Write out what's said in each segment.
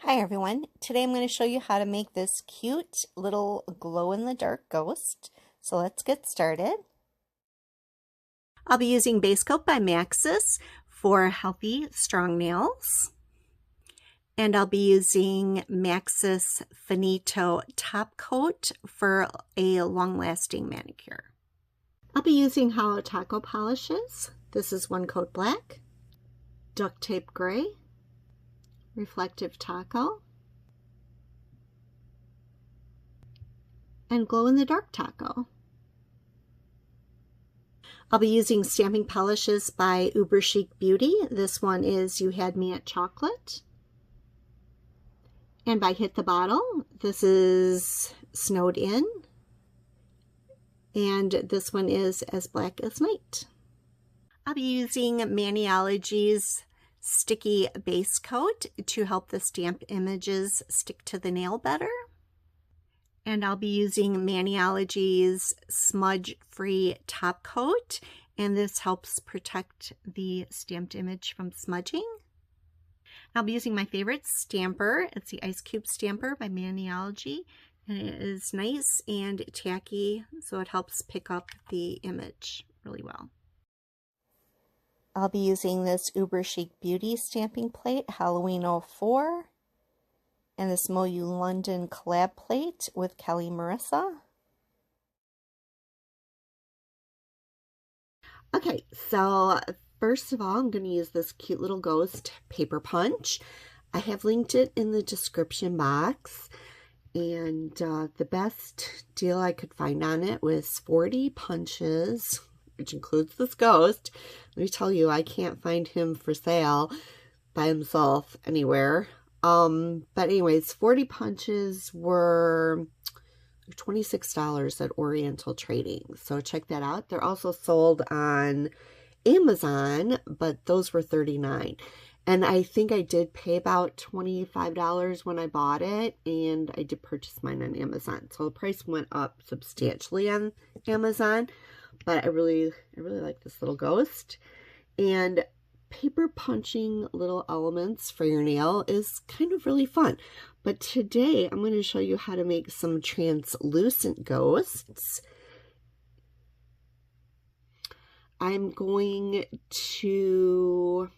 Hi everyone, today I'm going to show you how to make this cute little glow-in-the-dark ghost. So let's get started. I'll be using Base Coat by Maxis for healthy, strong nails. And I'll be using Maxis Finito Top Coat for a long-lasting manicure. I'll be using Holo Taco polishes. This is One Coat Black, Duct Tape Gray, Reflective Taco, and Glow in the Dark Taco. I'll be using stamping polishes by Uber Chic Beauty. This one is You Had Me at Chocolate. And by Hit the Bottle, this is Snowed In. And this one is As Black as Night. I'll be using Maniology's Sticky Base Coat to help the stamped images stick to the nail better. And I'll be using Maniology's Smudge Free Top Coat, and this helps protect the stamped image from smudging. I'll be using my favorite stamper. It's the Ice Cube Stamper by Maniology, and it is nice and tacky, so it helps pick up the image really well. I'll be using this Uber Chic Beauty stamping plate, Halloween 04. And this Moyou London collab plate with Kelli Marissa. Okay, so first of all, I'm going to use this cute little ghost paper punch. I have linked it in the description box, and the best deal I could find on it was 40 punches, which includes this ghost. Let me tell you, I can't find him for sale by himself anywhere. But anyways, 40 punches were $26 at Oriental Trading. So check that out. They're also sold on Amazon, but those were $39. And I think I did pay about $25 when I bought it, and I did purchase mine on Amazon. So the price went up substantially on Amazon, but I really like this little ghost. And paper punching little elements for your nail is kind of really fun. But today I'm going to show you how to make some translucent ghosts. I'm going to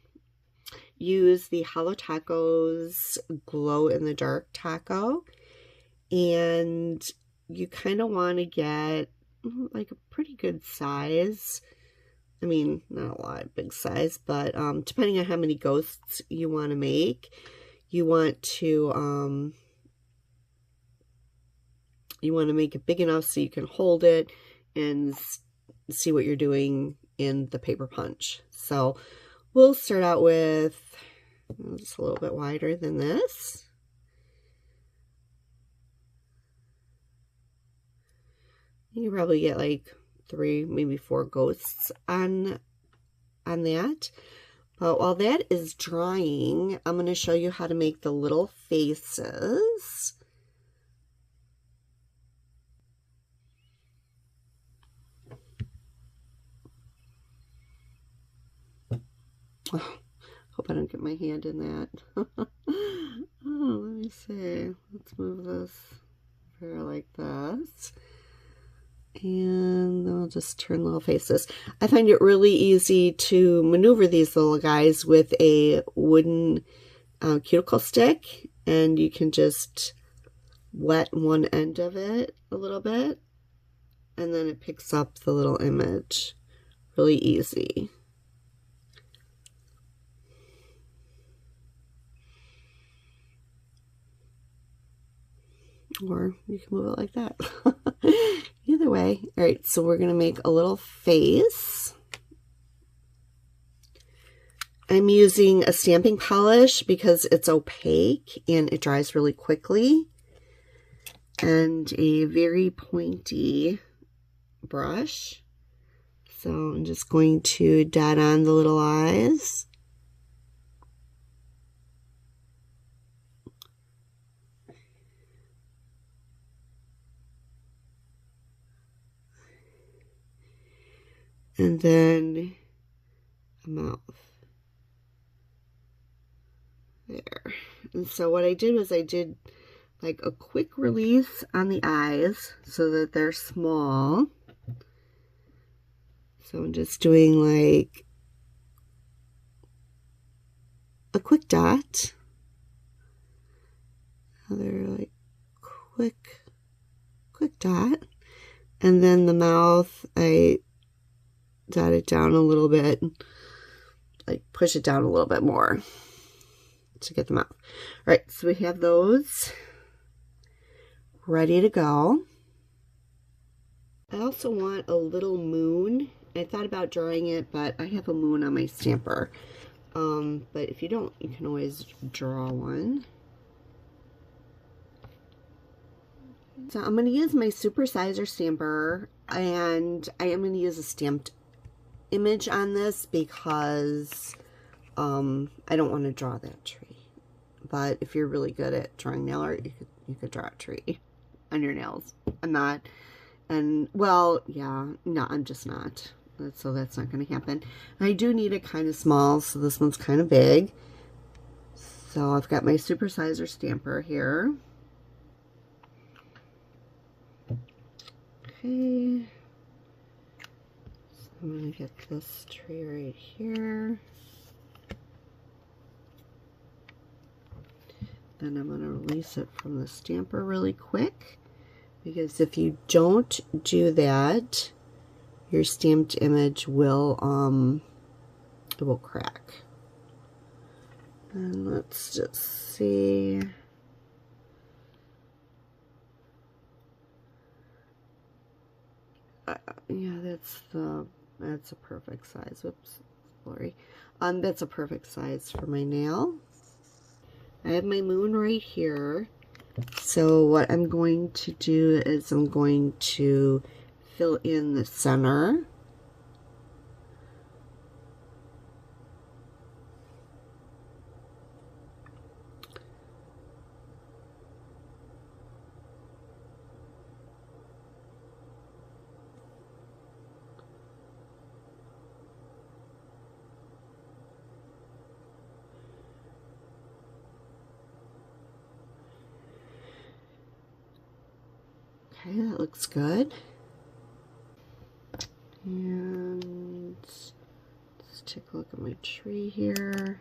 use the Holo Taco's Glow in the Dark Taco. And you kind of want to get like a pretty good size. I mean, not a lot, big size, but depending on how many ghosts you want to make, you want to make it big enough so you can hold it and see what you're doing in the paper punch. So we'll start out with just a little bit wider than this. You can probably get like 3, maybe 4 ghosts on that. But while that is drying, I'm going to show you how to make the little faces. Oh, hope I don't get my hand in that. Oh, let me see. Let's move this over like this. And then I'll just turn little faces. I find it really easy to maneuver these little guys with a wooden cuticle stick, and you can just wet one end of it a little bit, and then it picks up the little image really easy. Or you can move it like that. Either way. All right, so we're going to make a little face. I'm using a stamping polish because it's opaque and it dries really quickly. And a very pointy brush. So I'm just going to dot on the little eyes. And then a mouth. There. And so what I did was I did like a quick release on the eyes so that they're small. So I'm just doing like a quick dot. Another like quick dot. And then the mouth, I dot it down a little bit, like push it down a little bit more to get the mouth. All right, so we have those ready to go. I also want a little moon. I thought about drawing it, but I have a moon on my stamper. But if you don't, you can always draw one. So I'm going to use my supersizer stamper, and I am going to use a stamped image on this because I don't want to draw that tree. But if you're really good at drawing nail art, you could draw a tree on your nails. I'm not. And, well, yeah, no, I'm just not. So that's not going to happen. I do need it kind of small, so this one's kind of big. So I've got my supersizer stamper here. Okay. So I'm going to get this tree right here. Then I'm going to release it from the stamper really quick. Because if you don't do that, your stamped image will, it will crack. And let's just see. Yeah, that's a perfect size. Whoops, blurry. That's a perfect size for my nail. I have my moon right here. So what I'm going to do is I'm going to fill in the center. Okay, that looks good. And let's take a look at my tree here.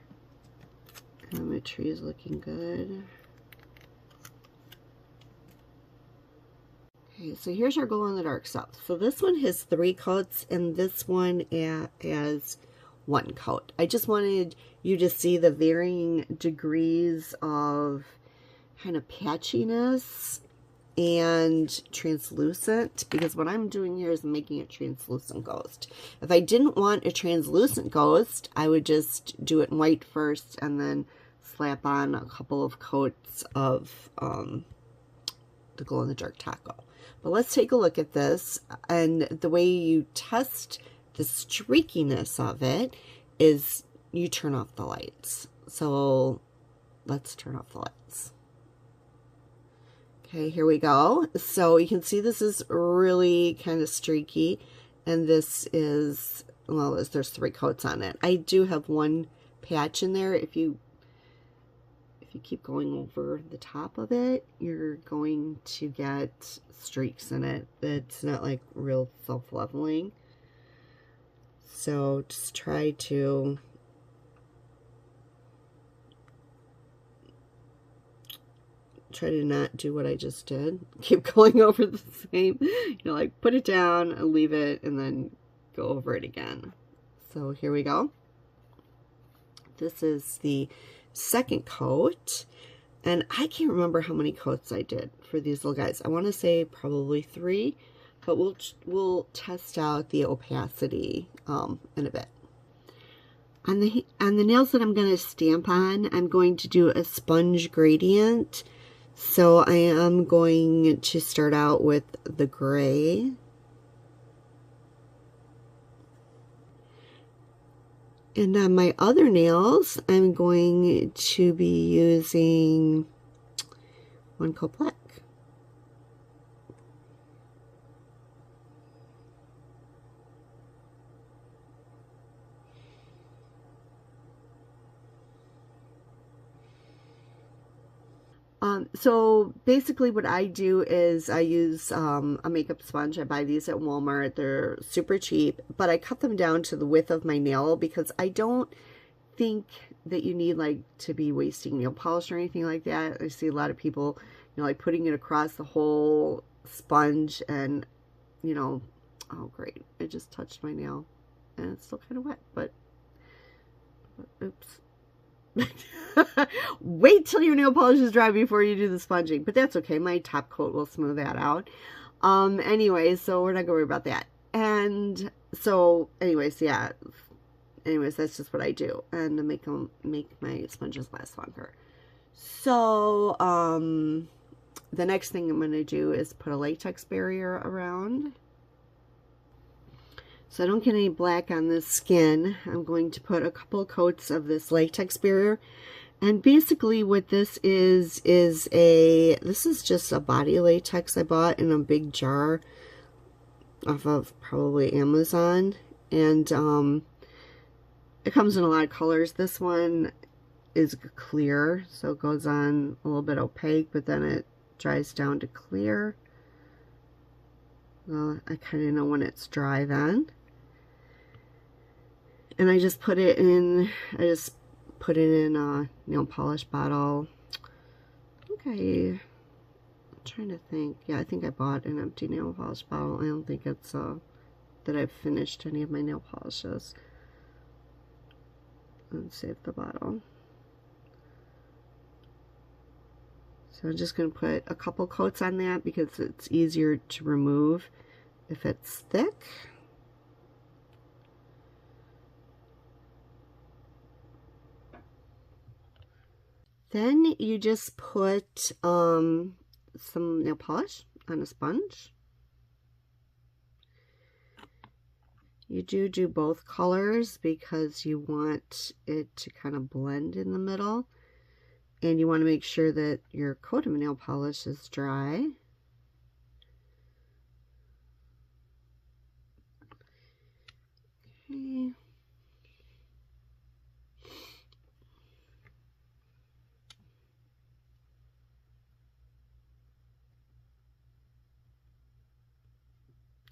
And my tree is looking good. Okay, so here's our glow-in-the-dark stuff. So this one has 3 coats, and this one has 1 coat. I just wanted you to see the varying degrees of kind of patchiness and translucent, because what I'm doing here is making a translucent ghost. If I didn't want a translucent ghost, I would just do it in white first and then slap on a couple of coats of the glow-in-the-dark taco. But let's take a look at this, and the way you test the streakiness of it is you turn off the lights. So let's turn off the lights. Okay, here we go. So you can see this is really kind of streaky, and this is, well, there's 3 coats on it. I do have 1 patch in there. If you keep going over the top of it, you're going to get streaks in it. It's not like real self-leveling. So just try to not do what I just did. Keep going over the same, like put it down and leave it and then go over it again. So here we go. This is the 2nd coat, and I can't remember how many coats I did for these little guys. I want to say probably 3, but we'll test out the opacity in a bit. On the nails that I'm going to stamp on, I'm going to do a sponge gradient. So I am going to start out with the gray. And on my other nails, I'm going to be using 1 coat black. So basically what I do is I use a makeup sponge. I buy these at Walmart. They're super cheap, but I cut them down to the width of my nail because I don't think that you need like to be wasting nail polish or anything like that. I see a lot of people, you know, like putting it across the whole sponge and, you know, oh great, it just touched my nail and it's still kind of wet, but oops. Wait till your nail polish is dry before you do the sponging, but that's okay. My top coat will smooth that out. Anyways, so we're not gonna worry about that. And so anyways, yeah, anyways, that's just what I do, and to make my sponges last longer. So the next thing I'm going to do is put a latex barrier around, so I don't get any black on this skin. I'm going to put a couple coats of this latex barrier, and basically what this is this is just a body latex I bought in a big jar off of probably Amazon, and it comes in a lot of colors. This one is clear, so it goes on a little bit opaque, but then it dries down to clear. Well, I kind of know when it's dry then. And I just put it in, a nail polish bottle. Okay, I'm trying to think. Yeah, I think I bought an empty nail polish bottle. I don't think it's that I've finished any of my nail polishes. And save the bottle. So I'm just going to put a couple coats on that because it's easier to remove if it's thick. Then you just put some nail polish on a sponge. You do both colors because you want it to kind of blend in the middle, and you want to make sure that your coat of nail polish is dry. Okay.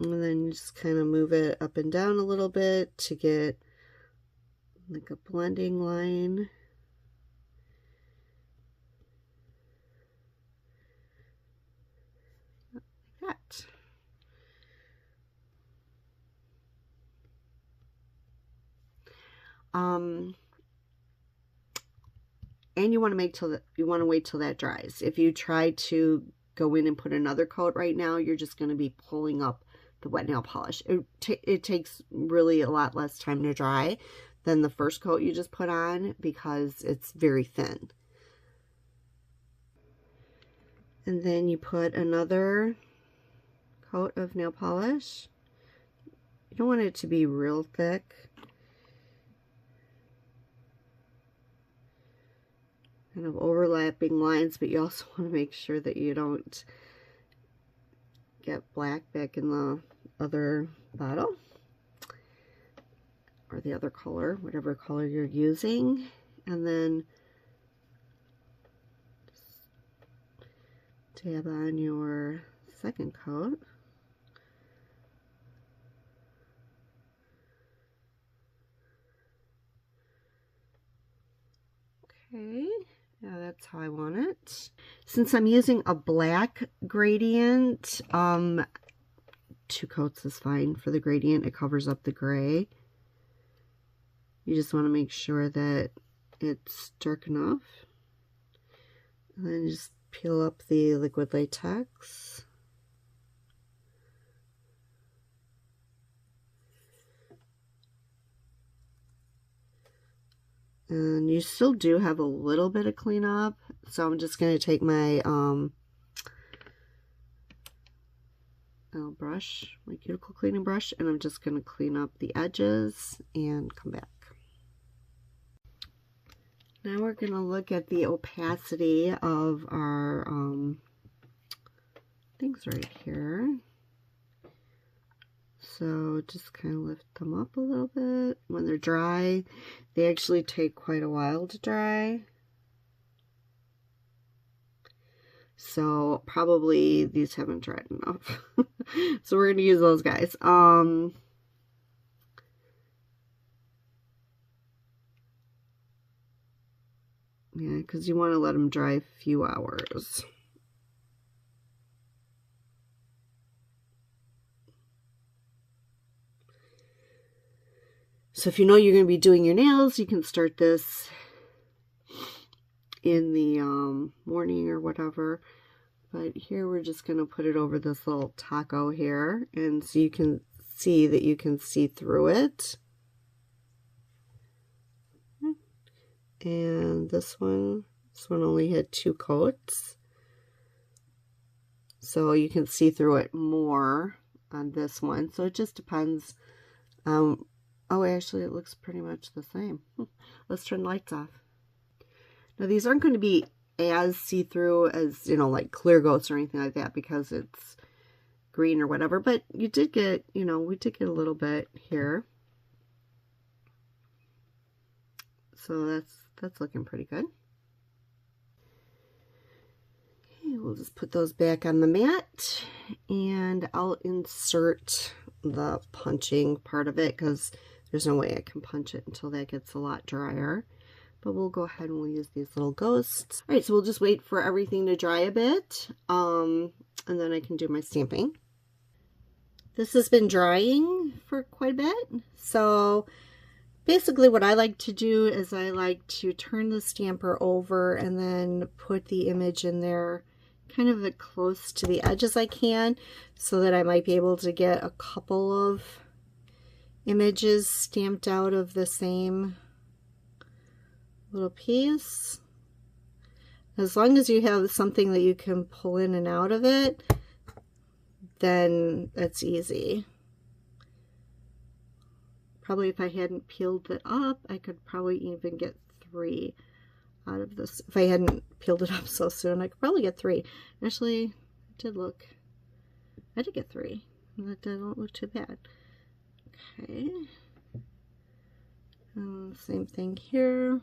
And then you just kind of move it up and down a little bit to get like a blending line. Like that. And you want to wait till that dries. If you try to go in and put another coat right now, you're just going to be pulling up the wet nail polish. It takes really a lot less time to dry than the first coat you just put on because it's very thin. And then you put another coat of nail polish. You don't want it to be real thick. Kind of overlapping lines, but you also want to make sure that you don't get black back in the other bottle or the other color, whatever color you're using. And then dab on your second coat. Okay, yeah, that's how I want it. Since I'm using a black gradient, 2 coats is fine for the gradient. It covers up the gray. You just want to make sure that it's dark enough. And then just peel up the liquid latex. And you still do have a little bit of cleanup, so I'm just going to take my brush, my cuticle cleaning brush, and I'm just going to clean up the edges and come back. Now we're going to look at the opacity of our things right here. So just kind of lift them up a little bit. When they're dry, they actually take quite a while to dry. So probably these haven't dried enough. So we're going to use those guys. Yeah, because you want to let them dry a few hours. So if you know you're going to be doing your nails, you can start this in the morning or whatever. But here we're just going to put it over this little taco here. And so you can see that you can see through it. And this one only had 2 coats. So you can see through it more on this one. So it just depends. Oh, actually, it looks pretty much the same. Let's turn the lights off. Now, these aren't going to be as see-through as, you know, like clear ghosts or anything like that because it's green or whatever. But you did get, you know, we did get a little bit here. So that's looking pretty good. Okay, we'll just put those back on the mat. And I'll insert the punching part of it because there's no way I can punch it until that gets a lot drier. But we'll go ahead and we'll use these little ghosts. All right, so we'll just wait for everything to dry a bit. And then I can do my stamping. This has been drying for quite a bit. So basically what I like to do is I like to turn the stamper over and then put the image in there kind of as close to the edge as I can so that I might be able to get a couple of images stamped out of the same little piece. As long as you have something that you can pull in and out of it, then that's easy. Probably if I hadn't peeled it up, I could probably even get 3 out of this. If I hadn't peeled it up so soon, I could probably get 3. Actually, I did get 3. That doesn't look too bad. Okay. Same thing here.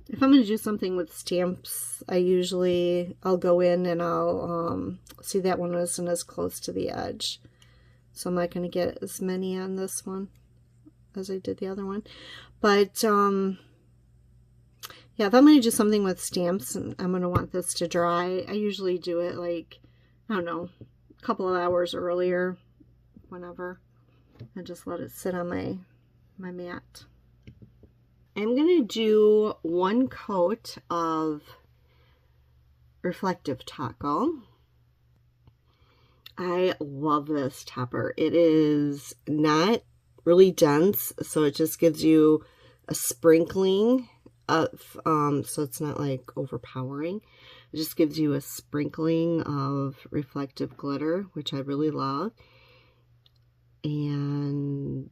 If I'm going to do something with stamps, I'll go in and I'll see that one isn't as close to the edge. So I'm not going to get as many on this one as I did the other one. But yeah, if I'm going to do something with stamps and I'm going to want this to dry, I usually do it like, I don't know, a couple of hours earlier, whenever. And just let it sit on my mat. I'm going to do 1 coat of reflective taco. I love this topper. It is not really dense, so it just gives you a sprinkling of, so it's not like overpowering. It just gives you a sprinkling of reflective glitter, which I really love. And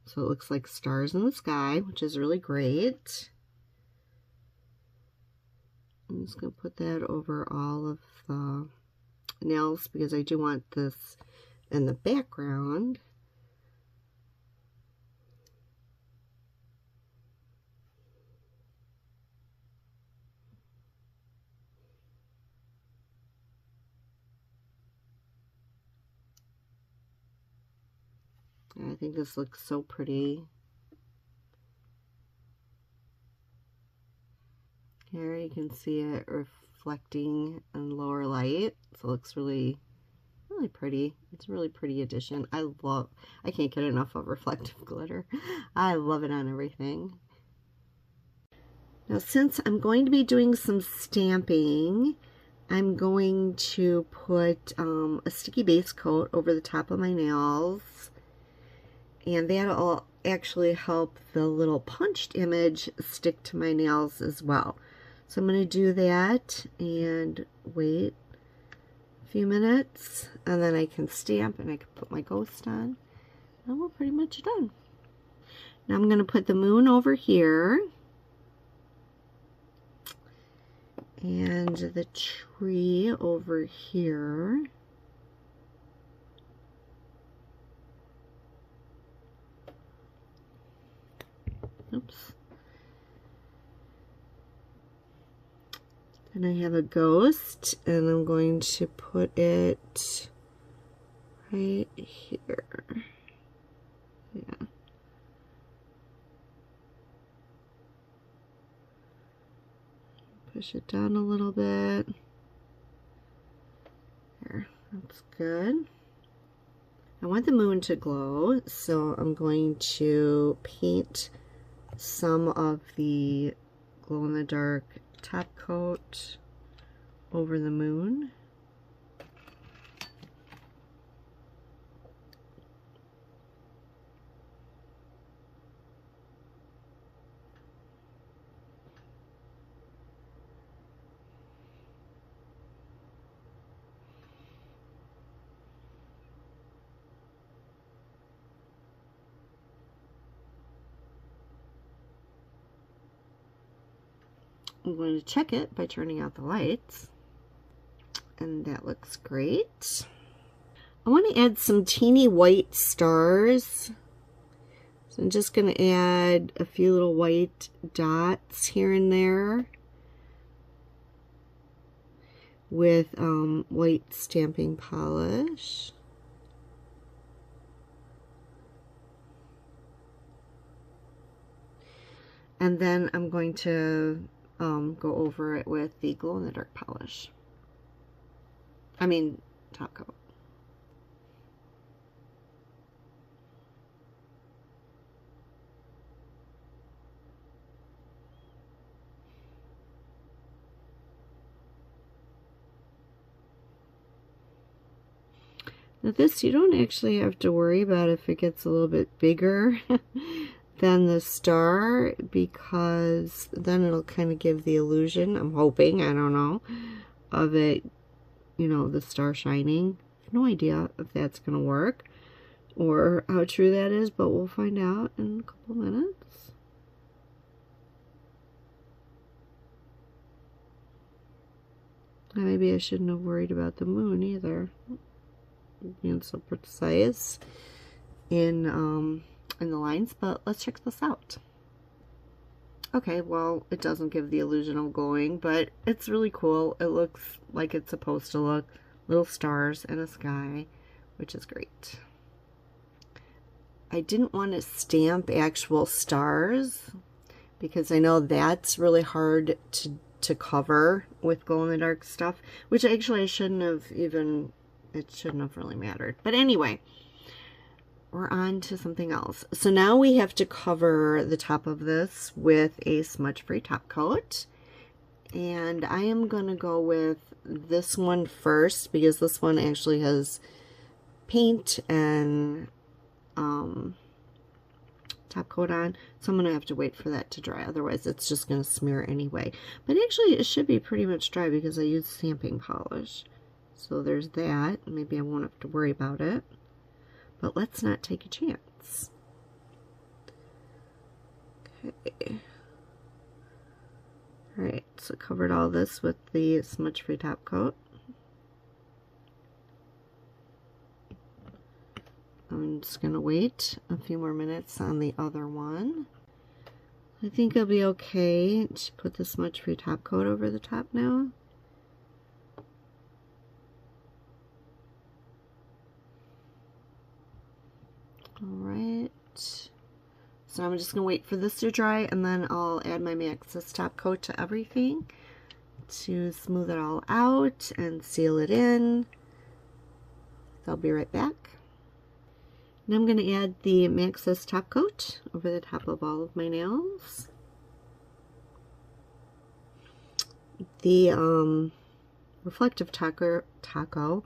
so it looks like stars in the sky, which is really great. I'm just going to put that over all of the nails because I do want this in the background. I think this looks so pretty. Here you can see it reflecting in lower light. So it looks really, really pretty. It's a really pretty addition. I can't get enough of reflective glitter. I love it on everything. Now since I'm going to be doing some stamping, I'm going to put a sticky base coat over the top of my nails. And that'll actually help the little punched image stick to my nails as well. So I'm going to do that and wait a few minutes, and then I can stamp and I can put my ghost on. And we're pretty much done. Now I'm going to put the moon over here and the tree over here. And I have a ghost, and I'm going to put it right here. Yeah. Push it down a little bit. There, that's good. I want the moon to glow, so I'm going to paint some of the glow-in-the-dark top coat over the moon. I'm going to check it by turning out the lights, and that looks great. I want to add some teeny white stars, so I'm just going to add a few little white dots here and there with white stamping polish. And then I'm going to go over it with the glow-in-the-dark polish. I mean, top coat. Now this, you don't actually have to worry about if it gets a little bit bigger than the star, because then it'll kind of give the illusion, I'm hoping, I don't know, of it, you know, the star shining. I have no idea if that's going to work or how true that is, but we'll find out in a couple minutes. Maybe I shouldn't have worried about the moon either, being so precise in the lines, but let's check this out. Okay, well, it doesn't give the illusion of glowing, but it's really cool. It looks like it's supposed to look. Little stars in a sky, which is great. I didn't want to stamp actual stars because I know that's really hard to cover with glow-in-the-dark stuff, which actually I shouldn't have even, it shouldn't have really mattered. But anyway, we're on to something else. So now we have to cover the top of this with a smudge-free top coat. And I am going to go with this one first because this one actually has paint and top coat on. So I'm going to have to wait for that to dry. Otherwise, it's just going to smear anyway. But actually, it should be pretty much dry because I used stamping polish. So there's that. Maybe I won't have to worry about it. But let's not take a chance. Okay. Alright, so covered all this with the smudge-free top coat. I'm just going to wait a few more minutes on the other one. I think it'll be okay to put the smudge-free top coat over the top now. Alright, so I'm just going to wait for this to dry, and then I'll add my Maxis top coat to everything to smooth it all out and seal it in. So I'll be right back. Now I'm going to add the Maxis top coat over the top of all of my nails. The reflective taco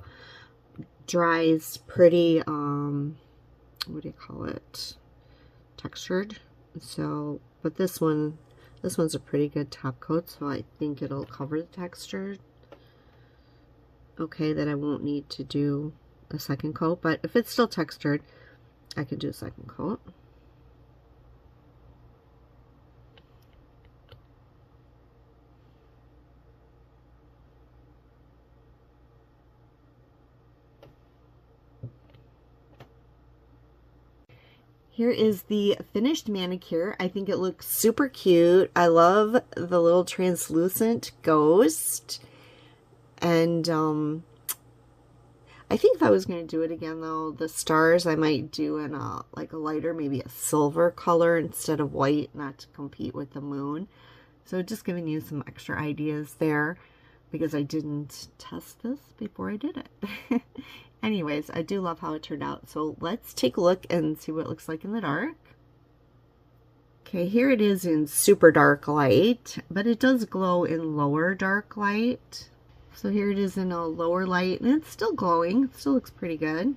dries pretty, what do you call it, textured. So, but this one's a pretty good top coat, so I think it'll cover the texture okay, that I won't need to do a second coat. But if it's still textured, I could do a second coat. Here is the finished manicure. I think it looks super cute. I love the little translucent ghost. And I think if I was going to do it again, though, the stars I might do in a lighter, maybe a silver color instead of white, not to compete with the moon. So just giving you some extra ideas there, because I didn't test this before I did it. Anyways, I do love how it turned out. So let's take a look and see what it looks like in the dark. Okay, here it is in super dark light, but it does glow in lower dark light. So here it is in a lower light, and it's still glowing. It still looks pretty good.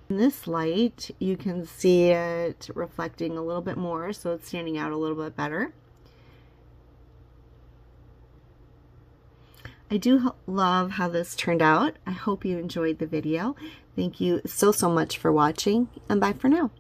In this light, you can see it reflecting a little bit more, so it's standing out a little bit better. I do love how this turned out. I hope you enjoyed the video. Thank you so much for watching, and bye for now.